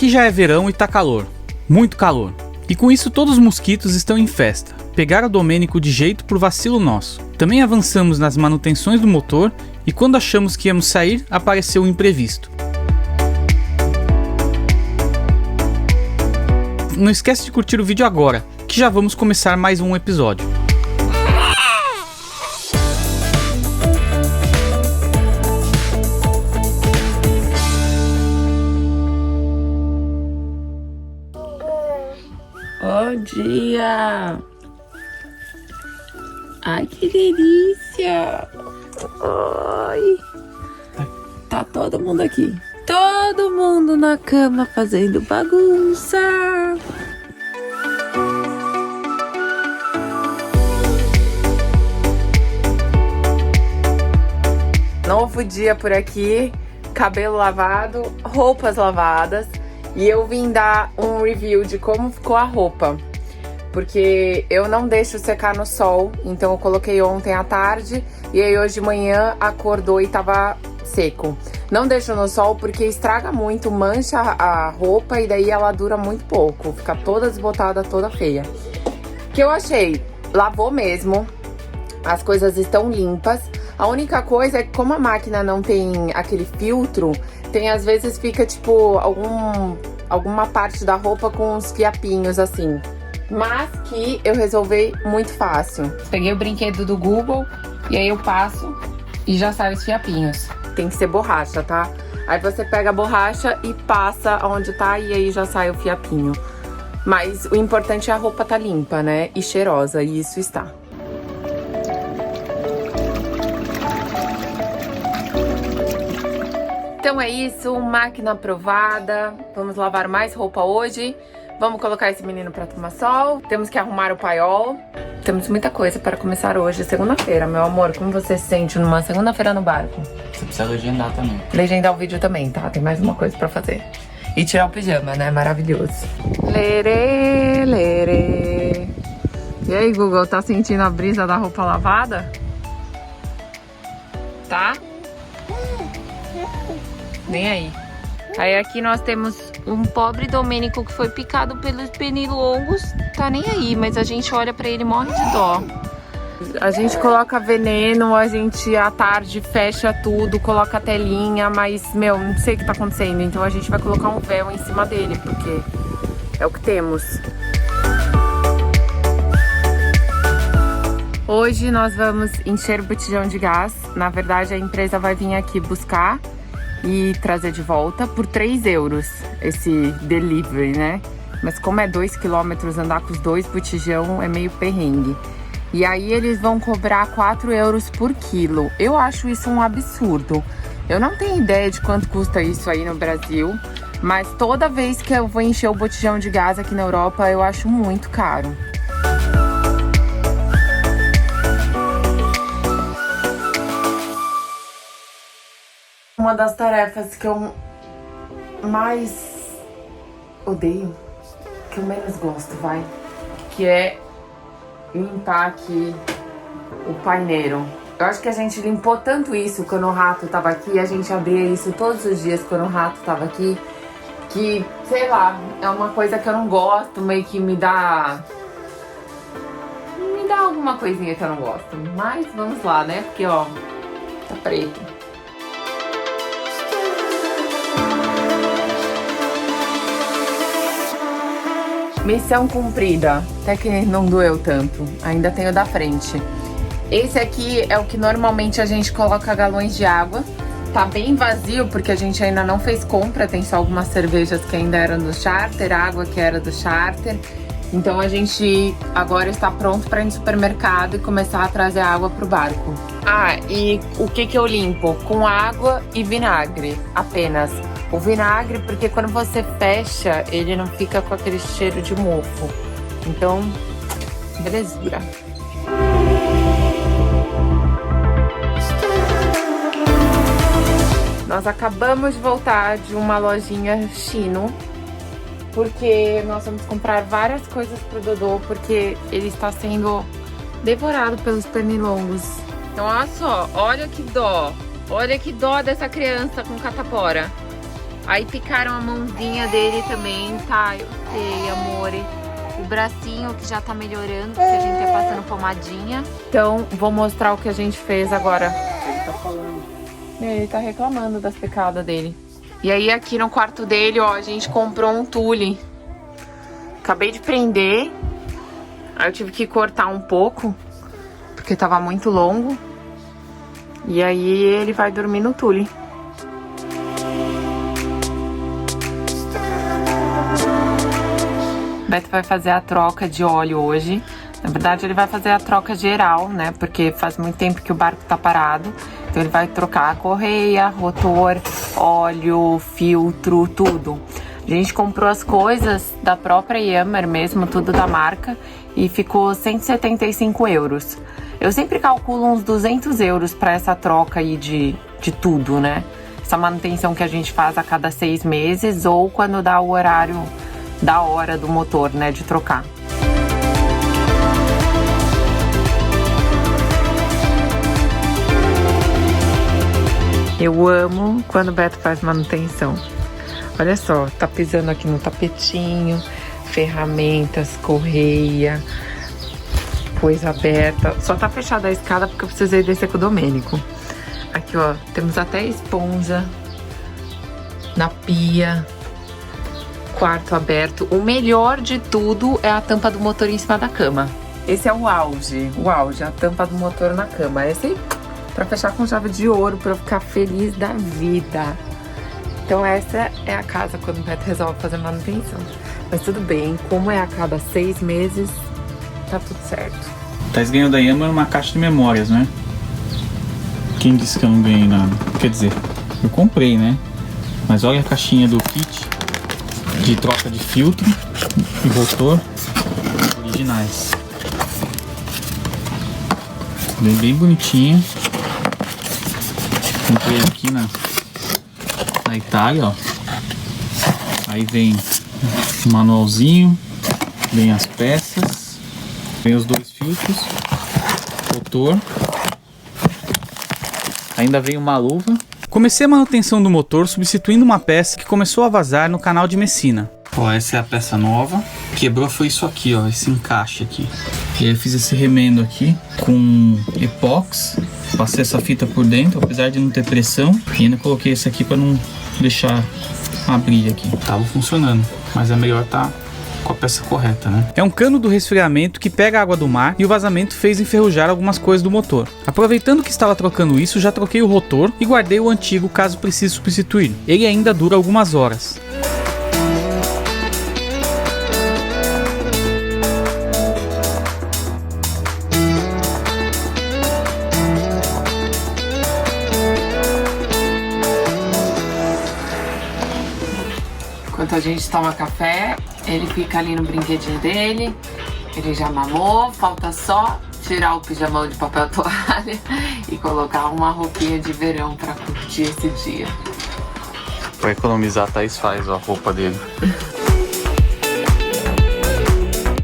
Aqui já é verão e tá calor, muito calor. E com isso todos os mosquitos estão em festa. Pegaram o Domênico de jeito por vacilo nosso. Também avançamos nas manutenções do motor e quando achamos que íamos sair, apareceu o imprevisto. Não esquece de curtir o vídeo agora, que já vamos começar mais um episódio. Bom dia! Ai, que delícia! Oi! Tá todo mundo aqui. Todo mundo na cama fazendo bagunça. Novo dia por aqui. Cabelo lavado, roupas lavadas. E eu vim dar um review de como ficou a roupa. Porque eu não deixo secar no sol. Então eu coloquei ontem à tarde. E aí hoje de manhã acordou e tava seco. Não deixo no sol porque estraga muito, mancha a roupa. E daí ela dura muito pouco. Fica toda desbotada, toda feia. O que eu achei? Lavou mesmo. As coisas estão limpas. A única coisa é que como a máquina não tem aquele filtro, tem às vezes fica tipo alguma parte da roupa com uns fiapinhos assim. Mas que eu resolvi muito fácil. Peguei o brinquedo do Google e aí eu passo e já sai os fiapinhos. Tem que ser borracha, tá? Aí você pega a borracha e passa onde tá e aí já sai o fiapinho. Mas o importante é a roupa tá limpa, né? E cheirosa, e isso está. Então é isso, máquina aprovada. Vamos lavar mais roupa hoje. Vamos colocar esse menino pra tomar sol. Temos que arrumar o paiol. Temos muita coisa para começar hoje, segunda-feira. Meu amor, como você se sente numa segunda-feira no barco? Você precisa legendar também. Legendar o vídeo também, tá? Tem mais uma coisa pra fazer. E tirar o pijama, né? Maravilhoso. Lerê, lerê. E aí, Google, tá sentindo a brisa da roupa lavada? Tá? Nem aí. Aí aqui nós temos um pobre Domênico que foi picado pelos pernilongos. Tá nem aí, mas a gente olha pra ele e morre de dó. A gente coloca veneno, a gente à tarde fecha tudo, coloca a telinha, mas, meu, não sei o que tá acontecendo. Então a gente vai colocar um véu em cima dele, porque é o que temos. Hoje nós vamos encher o botijão de gás. Na verdade, a empresa vai vir aqui buscar e trazer de volta por 3 euros esse delivery, né? Mas como é 2 quilômetros, andar com os 2 botijão é meio perrengue. E aí eles vão cobrar 4 euros por quilo. Eu acho isso um absurdo. Eu não tenho ideia de quanto custa isso aí no Brasil, mas toda vez que eu vou encher o botijão de gás aqui na Europa, eu acho muito caro. Uma das tarefas que eu mais odeio, que eu menos gosto, vai, que é limpar aqui o paineiro. Eu acho que a gente limpou tanto isso quando o rato tava aqui, a gente abria isso todos os dias quando o rato tava aqui, que, sei lá, é uma coisa que eu não gosto, meio que me dá alguma coisinha que eu não gosto. Mas vamos lá, né, porque ó, tá preto. Missão cumprida, até que não doeu tanto, ainda tenho da frente. Esse aqui é o que normalmente a gente coloca galões de água. Tá bem vazio porque a gente ainda não fez compra, tem só algumas cervejas que ainda eram do charter, água que era do charter. Então a gente agora está pronto para ir no supermercado e começar a trazer água pro barco. Ah, e o que eu limpo? Com água e vinagre, apenas. O vinagre, porque quando você fecha, ele não fica com aquele cheiro de mofo. Então, belezura. Nós acabamos de voltar de uma lojinha Chino, porque nós vamos comprar várias coisas pro Dodô, porque ele está sendo devorado pelos pernilongos. Então, olha só, olha que dó dessa criança com catapora. Aí picaram a mãozinha dele também, tá? Eu sei, amore. O bracinho que já tá melhorando, porque a gente tá passando pomadinha. Então, vou mostrar o que a gente fez agora. Ele tá falando. Ele tá reclamando das picadas dele. E aí, aqui no quarto dele, ó, a gente comprou um tule. Acabei de prender. Aí eu tive que cortar um pouco, porque tava muito longo. E aí, ele vai dormir no tule. Beto vai fazer a troca de óleo hoje. Na verdade, ele vai fazer a troca geral, né? Porque faz muito tempo que o barco tá parado. Então, ele vai trocar a correia, rotor, óleo, filtro, tudo. A gente comprou as coisas da própria Yammer mesmo, tudo da marca. E ficou 175 euros. Eu sempre calculo uns 200 euros para essa troca aí de tudo, né? Essa manutenção que a gente faz a cada 6 meses ou quando dá o horário da hora do motor, né, de trocar. Eu amo quando o Beto faz manutenção. Olha só, tá pisando aqui no tapetinho, ferramentas, correia, coisa aberta. Só tá fechada a escada porque eu precisei descer com o Domênico. Aqui, ó, temos até esponja na pia. Quarto aberto. O melhor de tudo é a tampa do motor em cima da cama. Esse é o auge, a tampa do motor na cama. Esse pra fechar com chave de ouro, pra eu ficar feliz da vida. Então essa é a casa quando o Beto resolve fazer manutenção. Mas tudo bem, como é a cada 6 meses, tá tudo certo. Thais ganhou da Yammer uma caixa de memórias, né? Quem disse que eu não ganhei nada? Quer dizer, eu comprei, né? Mas olha a caixinha do kit de troca de filtro e rotor originais. Bem bonitinha. Comprei aqui na Itália, ó. Aí vem o manualzinho, vem as peças, vem os 2 filtros, rotor. Ainda vem uma luva. Comecei a manutenção do motor substituindo uma peça que começou a vazar no canal de Messina. Ó, essa é a peça nova. Quebrou foi isso aqui, ó, esse encaixe aqui. E aí eu fiz esse remendo aqui com epóx. Passei essa fita por dentro, apesar de não ter pressão. E ainda coloquei esse aqui para não deixar abrir aqui. Tava funcionando, mas é melhor tá com a peça correta, né? É um cano do resfriamento que pega a água do mar e o vazamento fez enferrujar algumas coisas do motor. Aproveitando que estava trocando isso, já troquei o rotor e guardei o antigo caso precise substituir. Ele ainda dura algumas horas. Enquanto a gente toma café, ele fica ali no brinquedinho dele. Ele já mamou, falta só tirar o pijamão de papel toalha e colocar uma roupinha de verão pra curtir esse dia. Pra economizar, a Thais faz a roupa dele.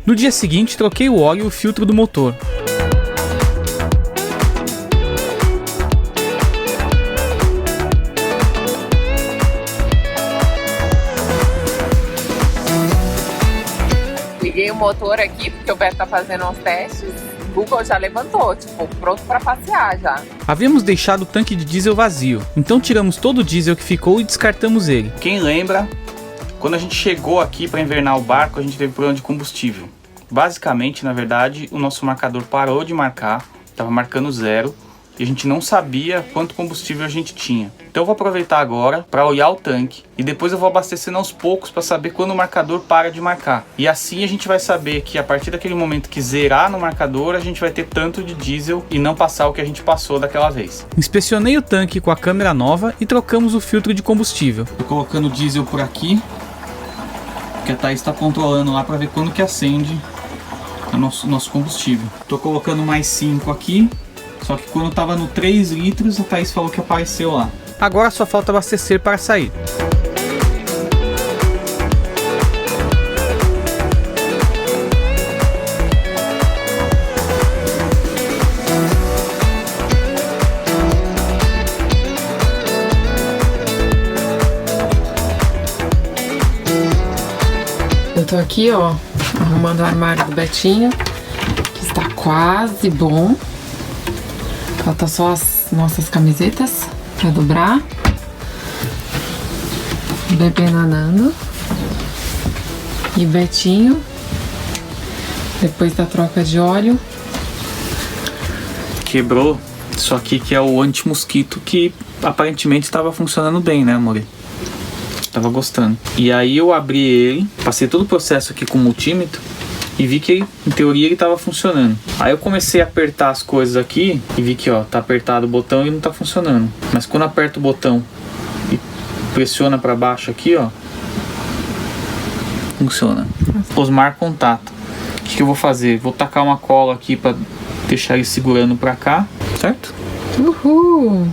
No dia seguinte, troquei o óleo e o filtro do motor. Liguei o motor aqui, porque o Beto tá fazendo uns testes. O Google já levantou, tipo, pronto pra passear já. Havíamos deixado o tanque de diesel vazio, então tiramos todo o diesel que ficou e descartamos ele. Quem lembra, quando a gente chegou aqui para invernar o barco, a gente teve problema de combustível. Basicamente, na verdade, o nosso marcador parou de marcar, estava marcando 0, e a gente não sabia quanto combustível a gente tinha. Então eu vou aproveitar agora para olhar o tanque e depois eu vou abastecendo aos poucos para saber quando o marcador para de marcar. E assim a gente vai saber que a partir daquele momento que zerar no marcador, a gente vai ter tanto de diesel e não passar o que a gente passou daquela vez. Inspecionei o tanque com a câmera nova e trocamos o filtro de combustível. Tô colocando o diesel por aqui, que a Thais está controlando lá para ver quando que acende o nosso combustível. Tô colocando mais 5 aqui. Só que quando tava no 3 litros, a Thais falou que apareceu lá. Agora só falta abastecer para sair. Tô aqui, ó, arrumando o armário do Betinho, que está quase bom. Falta só as nossas camisetas pra dobrar. O bebê nanando. E Betinho, depois da troca de óleo. Quebrou isso aqui que é o anti-mosquito que aparentemente estava funcionando bem, né, amor? Tava gostando. E aí eu abri ele, passei todo o processo aqui com o multímetro e vi que, em teoria, ele tava funcionando. Aí eu comecei a apertar as coisas aqui e vi que, ó, tá apertado o botão e não tá funcionando. Mas quando aperto o botão e pressiona pra baixo aqui, ó, funciona. Osmar contato. O que eu vou fazer? Vou tacar uma cola aqui pra deixar ele segurando pra cá, certo? Uhul!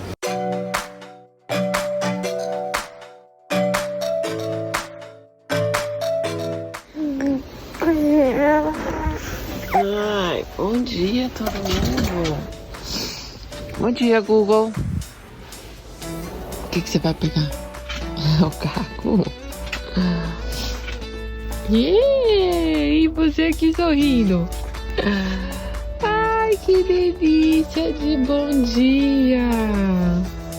Ai, bom dia todo mundo. Bom dia, Google. O que você vai pegar? O caco. E você aqui sorrindo. Ai, que delícia de bom dia.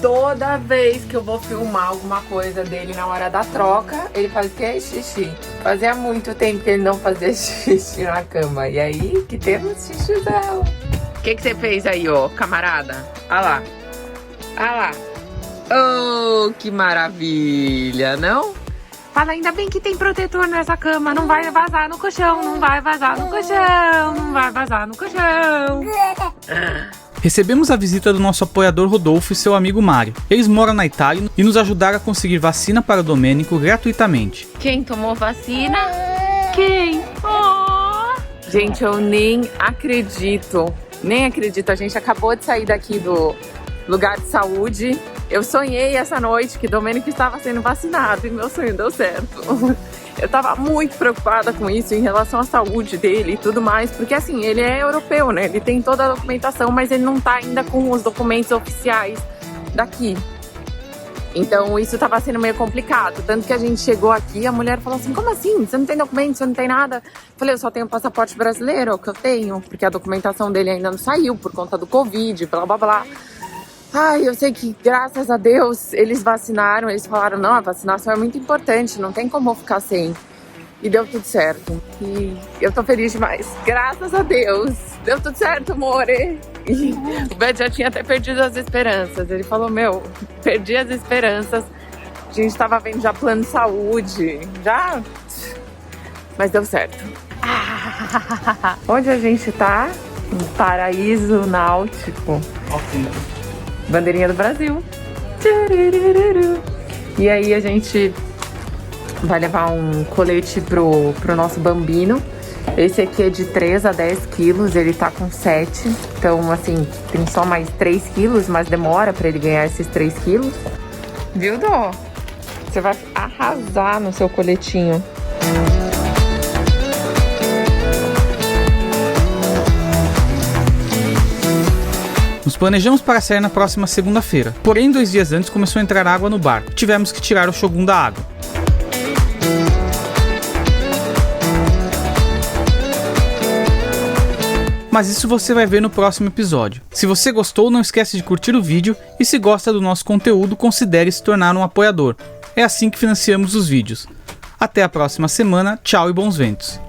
Toda vez que eu vou filmar alguma coisa dele na hora da troca, ele faz o quê? Xixi. Fazia muito tempo que ele não fazia xixi na cama. E aí, que temos xixizão. O que você fez aí, ó, camarada? Olha lá. Olha lá. Oh, que maravilha, não? Fala, ainda bem que tem protetor nessa cama. Não vai vazar no colchão, não vai vazar no colchão, não vai vazar no colchão. Recebemos a visita do nosso apoiador Rodolfo e seu amigo Mário. Eles moram na Itália e nos ajudaram a conseguir vacina para o Domênico gratuitamente. Quem tomou vacina? Quem? Oh! Gente, eu nem acredito. Nem acredito. A gente acabou de sair daqui do lugar de saúde. Eu sonhei essa noite que Domênico estava sendo vacinado e meu sonho deu certo. Eu tava muito preocupada com isso em relação à saúde dele e tudo mais, porque assim, ele é europeu, né? Ele tem toda a documentação, mas ele não tá ainda com os documentos oficiais daqui. Então isso tava sendo meio complicado. Tanto que a gente chegou aqui, a mulher falou assim, como assim? Você não tem documento, você não tem nada? Eu falei, eu só tenho passaporte brasileiro, que eu tenho, porque a documentação dele ainda não saiu por conta do Covid, blá blá blá. Ai, eu sei que, graças a Deus, eles vacinaram. Eles falaram, não, a vacinação é muito importante, não tem como ficar sem. E deu tudo certo. E eu tô feliz demais. Graças a Deus. Deu tudo certo, amor. E o Beto já tinha até perdido as esperanças. Ele falou, meu, perdi as esperanças. A gente tava vendo já plano de saúde. Já... Mas deu certo. Onde a gente tá? Um paraíso náutico. Bandeirinha do Brasil. E aí a gente vai levar um colete pro nosso bambino. Esse aqui é de 3 a 10 quilos, ele tá com 7. Então, assim, tem só mais 3 quilos, mas demora pra ele ganhar esses 3 quilos. Viu, Dó? Você vai arrasar no seu coletinho. Nos planejamos para sair na próxima segunda-feira, porém 2 dias antes começou a entrar água no barco. Tivemos que tirar o Shogun da água. Mas isso você vai ver no próximo episódio. Se você gostou, não esquece de curtir o vídeo e se gosta do nosso conteúdo, considere se tornar um apoiador. É assim que financiamos os vídeos. Até a próxima semana, tchau e bons ventos!